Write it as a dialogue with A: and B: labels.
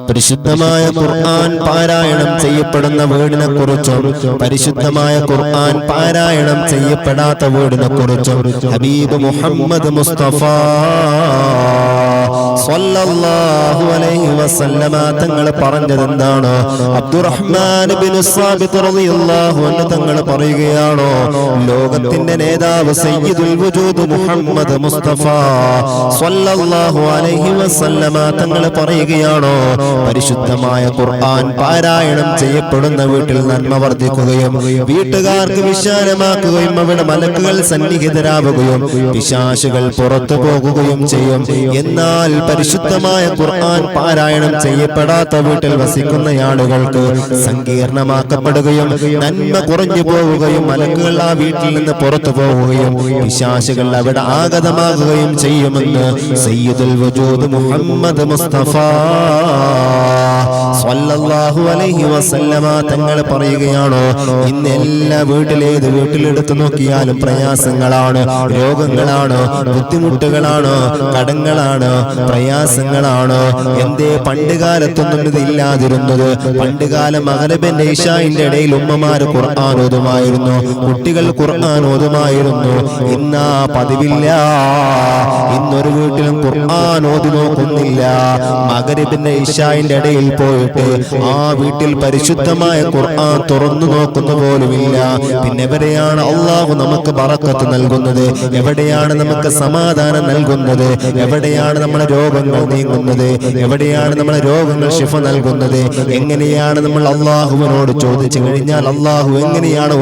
A: പരിശുദ്ധമായ ഖുർആൻ പാരായണം ചെയ്യപ്പെടുന്ന വീടിനെ കുറിച്ചും പരിശുദ്ധമായ ഖുർആൻ പാരായണം ചെയ്യപ്പെടാത്ത വീടിനെ കുറിച്ചും ഹബീബ് മുഹമ്മദ് മുസ്തഫ സ്വല്ലല്ലാഹു അലൈഹി വസല്ലമ തങ്ങൾ പറഞ്ഞത് എന്താണ്? അബ്ദുറഹ്മാൻ ഇബ്നു സാബിത്ത് റളിയല്ലാഹു അൻഹു തങ്ങൾ പറയുകയാണോ, ലോകത്തിന്റെ നേതാവ് സയ്യിദുൽ വജൂദ് മുഹമ്മദ് മുസ്തഫ സ്വല്ലല്ലാഹു അലൈഹി വസല്ലമ തങ്ങൾ പറയുകയാണോ, പരിശുദ്ധമായ ഖുർആൻ പാരായണം ചെയ്യപ്പെടുന്ന വീട്ടിൽ നന്മ വർദ്ധിക്കുകയും വീട്ടുകാർക്ക് വിശാലമാക്കുകയും അവിടെ മലക്കുകൾ സന്നിഹിതരാവുകയും പിശാചുകൾ പുറത്തു പോകുകയും ചെയ്യും. എന്നാൽ പരിശുദ്ധമായ ഖുർആൻ പാരായണം ചെയ്യപ്പെടാത്ത വീട്ടിൽ വസിക്കുന്ന ആളുകൾക്ക് സങ്കീർണമാക്കപ്പെടുകയും നന്മ കുറഞ്ഞു പോവുകയും മലക്കുകൾ ആ വീട്ടിൽ നിന്ന് പുറത്തു പോവുകയും പിശാചുകൾ അവിടെ ആഗതമാകുകയും ചെയ്യുമെന്ന് സയ്യിദുൽ വജൂദ് മുഹമ്മദ് മുസ്തഫ സ്വല്ലല്ലാഹു അലൈഹി വസല്ലമ തങ്ങൾ പറയുകയാണോ, ഇന്ന് എല്ലാ വീട്ടിലേത് വീട്ടിലെടുത്തു നോക്കിയാലും പ്രയാസങ്ങളാണ്, രോഗങ്ങളാണ്, ബുദ്ധിമുട്ടുകളാണ്, കടങ്ങളാണ്, പ്രയാസങ്ങളാണ്. എന്തേ പണ്ട് കാലത്തൊന്നും ഇതില്ലാതിരുന്നത്? പണ്ടുകാലം മഗ്‌രിബിന്റെ ഇശാഇന്റെ ഇടയിൽ ഉമ്മമാര് ഖുർആൻ ഓതുമായിരുന്നു, കുട്ടികൾ ഖുർആൻ ഓതുമായിരുന്നു. ഇന്നാ പതിവില്ല. ഇന്നൊരു വീട്ടിലും ഖുർആൻ ഓതി നോക്കുന്നില്ല. മഗ്‌രിബിന്റെ ഇശാഇന്റെ ഇടയിൽ പോയിട്ട് ആ വീട്ടിൽ പരിശുദ്ധമായ ഖുർആൻ തുറന്നു നോക്കുന്ന പോലുമില്ല. പിന്നെ എവിടെയാണ് അള്ളാഹു നമുക്ക് ബറക്കത്ത് നൽകുന്നത്? എവിടെയാണ് നമുക്ക് സമാധാനം നൽകുന്നത്? എവിടെയാണ് നമ്മുടെ രോഗങ്ങൾ നീങ്ങുന്നത്? എവിടെയാണ് നമ്മുടെ രോഗങ്ങൾ ശിഫ നൽകുന്നത്? എങ്ങനെയാണ് നമ്മൾ അള്ളാഹുവിനോട് ചോദിച്ചു കഴിഞ്ഞാൽ അള്ളാഹു എങ്ങനെയാണ്